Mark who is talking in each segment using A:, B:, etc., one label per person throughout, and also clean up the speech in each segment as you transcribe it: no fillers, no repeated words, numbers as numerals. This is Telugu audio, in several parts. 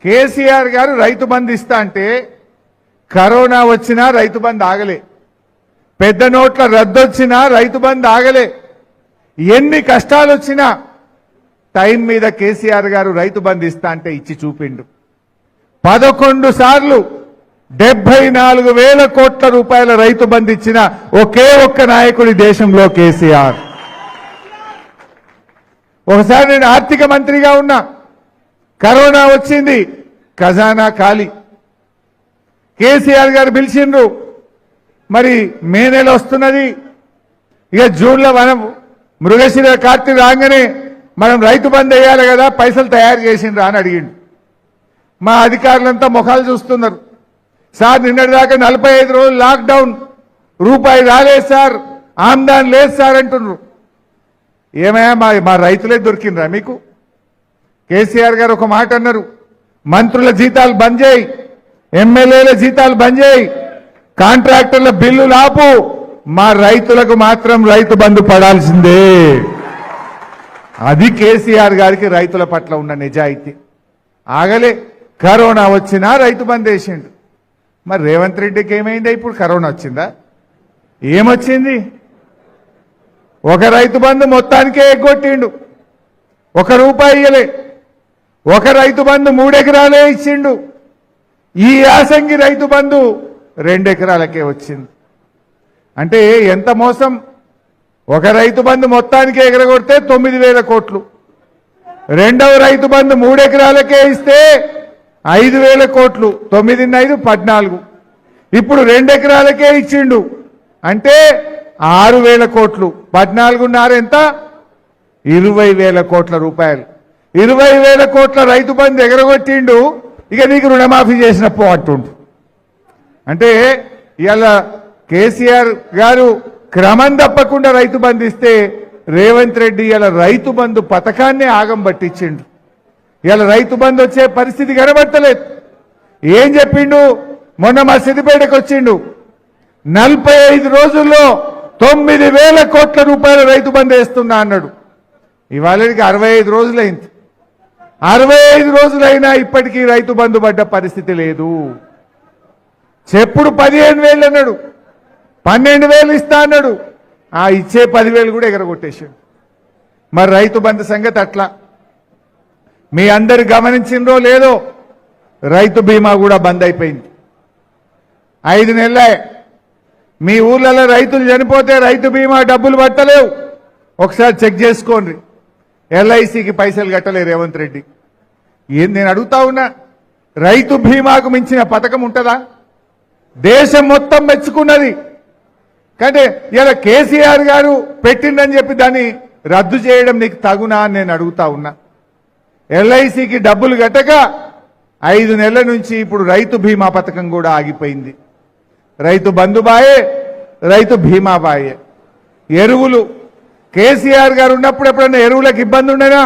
A: కేసీఆర్ గారు రైతు బంధు ఇస్తా అంటే కరోనా వచ్చినా రైతు బంధు ఆగలే, పెద్ద నోట్ల రద్దు వచ్చినా రైతు బంధు ఆగలే, ఎన్ని కష్టాలు వచ్చినా టైం మీద కేసీఆర్ గారు రైతు బంధు ఇస్తా అంటే ఇచ్చి చూపిండు. 11 సార్లు 74,000 కోట్ల రూపాయల రైతు బంధు ఇచ్చిన ఒకే ఒక్క నాయకుడి దేశంలో కేసీఆర్. ఒకసారి నేను ఆర్థిక మంత్రిగా ఉన్నా, కరోనా వచ్చింది, ఖజానా ఖాళీ. కేసీఆర్ గారు పిలిచిండ్రు, మరి మే నెల వస్తున్నది, ఇక జూన్లో మనం మృగశిర కార్తీ రాగానే మనం రైతు బంధు వేయాలి కదా, పైసలు తయారు చేసిండ్రా అని అడిగిండు. మా అధికారులంతా ముఖాలు చూస్తున్నారు. సార్ నిన్నటిదాకా 45 రోజులు లాక్డౌన్, రూపాయి రాలేదు సార్, ఆమ్దాన్ లేదు సార్ అంటున్నారు. ఏమయ్యా మా రైతులే దొరికినరా మీకు? కేసీఆర్ గారు ఒక మాట అన్నారు, మంత్రుల జీతాలు బంద్ చేయి, ఎమ్మెల్యేల జీతాలు బంద్ చేయి, కాంట్రాక్టర్ల బిల్లులు ఆపు, మా రైతులకు మాత్రం రైతు బంధు పడాల్సిందే. అది కేసీఆర్ గారికి రైతుల పట్ల ఉన్న నిజాయితీ. ఆగలే, కరోనా వచ్చినా రైతు బంద్ వేసిండు. మరి రేవంత్ రెడ్డికి ఏమైందా? ఇప్పుడు కరోనా వచ్చిందా? ఏమొచ్చింది? ఒక రైతు బంధు మొత్తానికే ఎగ్గొట్టిండు, 1 రూపాయి ఇయ్యలే. ఒక రైతు బంధు 3 ఎకరాలే ఇచ్చిండు. ఈ యాసంగి రైతు బంధు 2 ఎకరాలకే వచ్చింది. అంటే ఎంత మోసం! ఒక రైతు బంధు మొత్తానికే ఎగరగొడితే 9,000 కోట్లు, రెండవ రైతు బంధు 3 ఎకరాలకే ఇస్తే 5,000 కోట్లు, 9 5 14. ఇప్పుడు 2 ఎకరాలకే ఇచ్చిండు అంటే 6,000 కోట్లు, 14 ఎంత? 20,000 కోట్ల రూపాయలు. 20,000 కోట్ల రైతు బంధు ఎగరగొట్టిండు. ఇక నీకు రుణమాఫీ చేసినప్పు అంటుండు. అంటే ఇలా కేసీఆర్ గారు క్రమం తప్పకుండా రైతు బంధు ఇస్తే రేవంత్ రెడ్డి ఇలా రైతు బంధు పథకాన్ని ఆగం పట్టించిండు. ఇలా రైతు బంధు వచ్చే పరిస్థితి కనబడతలేదు. ఏం చెప్పిండు? మొన్న మా సిద్దిపేటకు వచ్చిండు, 45 రోజుల్లో 9,000 కోట్ల రూపాయల రైతు బంధు వేస్తున్నా అన్నాడు. ఇవాళకి 65 రోజులైంది. 65 రోజులైనా ఇప్పటికీ రైతు బంధు పడ్డ పరిస్థితి లేదు. చెప్పుడు 15,000 అన్నాడు, 12,000 ఇస్తా అన్నాడు. ఆ ఇచ్చే 10,000 కూడా ఎగరగొట్టేశాడు. మరి రైతు బంధు సంగతి అట్లా. మీ అందరు గమనించిందో లేదో, రైతు బీమా కూడా బంద్ అయిపోయింది. 5 నెలలే. మీ ఊర్లలో రైతులు చనిపోతే రైతు బీమా డబ్బులు పట్టలేవు. ఒకసారి చెక్ చేసుకోండి. ఎల్ఐసికి పైసలు కట్టలే రేవంత్ రెడ్డి. ఏం నేను అడుగుతా ఉన్నా, రైతు బీమాకు మించిన పథకం ఉంటుందా? దేశం మొత్తం మెచ్చుకున్నది. కానీ ఇలా కేసీఆర్ గారు పెట్టిందని చెప్పి దాన్ని రద్దు చేయడం నీకు తగునా అని నేను అడుగుతా ఉన్నా. ఎల్ఐసికి డబ్బులు కట్టక 5 నెలల నుంచి ఇప్పుడు రైతు బీమా పథకం కూడా ఆగిపోయింది. రైతు బంధు బాయే, రైతు బీమా బాయే. ఎరువులు కేసీఆర్ గారు ఉన్నప్పుడు ఎప్పుడన్నా ఎరువులకు ఇబ్బంది ఉండేనా?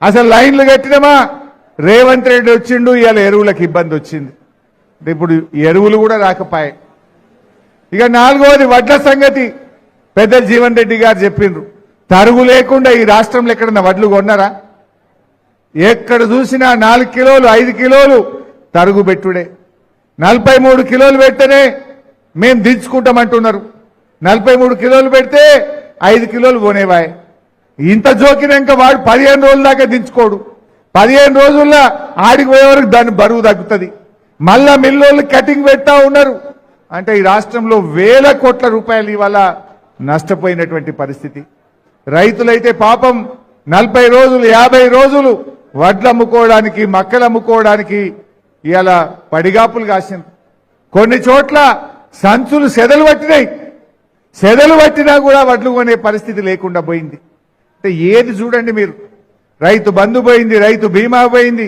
A: అసలు లైన్లు కట్టినమా? రేవంత్ రెడ్డి వచ్చిండు, ఇవాళ ఎరువులకు ఇబ్బంది వచ్చింది. ఇప్పుడు ఎరువులు కూడా రాకపోయాయి. ఇక 4వది వడ్ల సంగతి. పెద్ద జీవన్ రెడ్డి గారు చెప్పిండ్రు, తరుగు లేకుండా ఈ రాష్ట్రంలో ఎక్కడన్నా వడ్లు కొన్నారా? ఎక్కడ చూసినా 4 కిలోలు 5 కిలోలు తరుగు పెట్టుడే. 43 కిలోలు పెడితేనే మేము దించుకుంటామంటున్నారు. 43 కిలోలు పెడితే 5 కిలోలు కొనేవాయి. ఇంత జోకినాక వాడు 15 రోజుల దాకా దించుకోడు. 15 రోజుల్లో ఆడికి పోయే వరకు దాని బరువు తగ్గుతుంది. మళ్ళా మిల్లోళ్ళు కటింగ్ పెడతా ఉన్నారు. అంటే ఈ రాష్ట్రంలో 1,000 కోట్ల రూపాయలు ఇవాళ నష్టపోయినటువంటి పరిస్థితి. రైతులైతే పాపం 40 రోజులు 50 రోజులు వడ్లు అమ్ముకోవడానికి, మక్కలు అమ్ముకోవడానికి ఇలా పడిగాపులు కాసింది. కొన్ని చోట్ల సంచులు సెదలు పట్టినాయి. సెదలు పట్టినా కూడా వడ్లు కొనే పరిస్థితి లేకుండా పోయింది. అంటే ఏది చూడండి మీరు, రైతు బంధు పోయింది, రైతు బీమా పోయింది,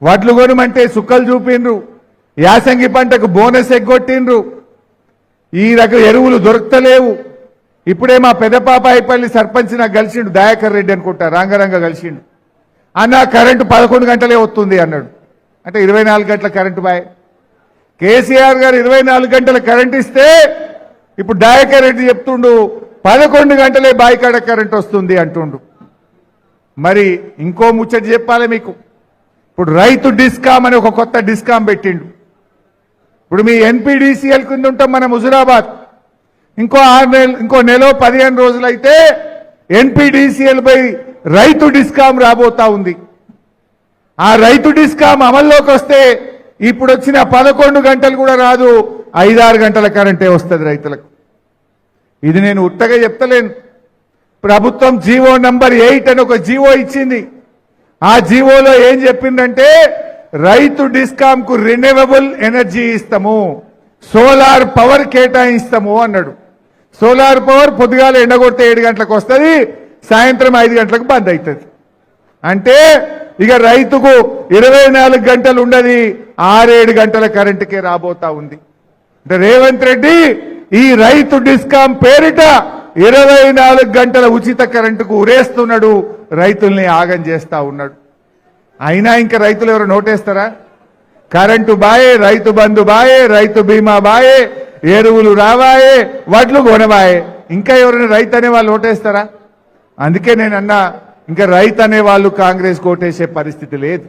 A: వడ్లు కొనమంటే సుక్కలు చూపిండ్రు, యాసంగి పంటకు బోనస్ ఎగ్గొట్టిండ్రు, ఈ రకం ఎరువులు దొరకలేవు. ఇప్పుడే మా పెదపాపాయిపల్లి సర్పంచ్ నాకు కలిసిండు, దయాకర్ రెడ్డి అనుకుంటా, రంగరంగ కలిసిండు. అన్న కరెంటు 11 గంటలే వస్తుంది అన్నాడు. అంటే 24 గంటల కరెంటు బాయ్. కేసీఆర్ గారు 24 గంటల కరెంటు ఇస్తే ఇప్పుడు దయాకర్ రెడ్డి చెప్తుండు 11 గంటలే బాయికాడ కరెంటు వస్తుంది అంటుండు. మరి ఇంకో ముచ్చట చెప్పాలి మీకు. ఇప్పుడు రైతు డిస్కామ్ అని ఒక కొత్త డిస్కామ్ పెట్టిండు. ఇప్పుడు మీ ఎన్పీడీసీఎల్ కింద ఉంటాం మనం హుజురాబాద్. ఇంకో నెల 15 రోజులైతే ఎన్పీడీసీఎల్ పై రైతు డిస్కామ్ రాబోతా ఉంది. ఆ రైతు డిస్కామ్ అమల్లోకి వస్తే ఇప్పుడు వచ్చిన 11 గంటలు కూడా రాదు, 5-6 గంటల కరెంటే వస్తుంది రైతులకు. ఇది నేను ఉత్తగా చెప్తలేను. ప్రభుత్వం జీవో నంబర్ 8 అని ఒక జీవో ఇచ్చింది. ఆ జీవోలో ఏం చెప్పిందంటే రైతు డిస్కామ్ కు రిన్యూవబుల్ ఎనర్జీ ఇస్తాము, సోలార్ పవర్ కేటాయిస్తాము అన్నాడు. సోలార్ పవర్ పొద్దుగాల ఎండగొడితే 7 గంటలకు వస్తుంది, సాయంత్రం 5 గంటలకు బంద్ అవుతుంది. అంటే ఇక రైతుకు 24 గంటలు ఉండదు, 6-7 గంటల కరెంటుకే రాబోతా ఉంది. అంటే రేవంత్ రెడ్డి ఈ రైతు డిస్కామ్ పేరిట 24 గంటల ఉచిత కరెంటుకు ఉరేస్తున్నాడు, రైతుల్ని ఆగం చేస్తా ఉన్నాడు. అయినా ఇంకా రైతులు ఎవరు నోటేస్తారా? కరెంటు బాయే, రైతు బంధు బాయే, రైతు బీమా బాయే, ఎరువులు రావాయే, వడ్లు కొనవాయే. ఇంకా ఎవరైనా రైతు అనే వాళ్ళు ఓటేస్తారా? అందుకే నేను అన్నా ఇంకా రైతు అనే వాళ్ళు కాంగ్రెస్ ఓటేసే పరిస్థితి లేదు.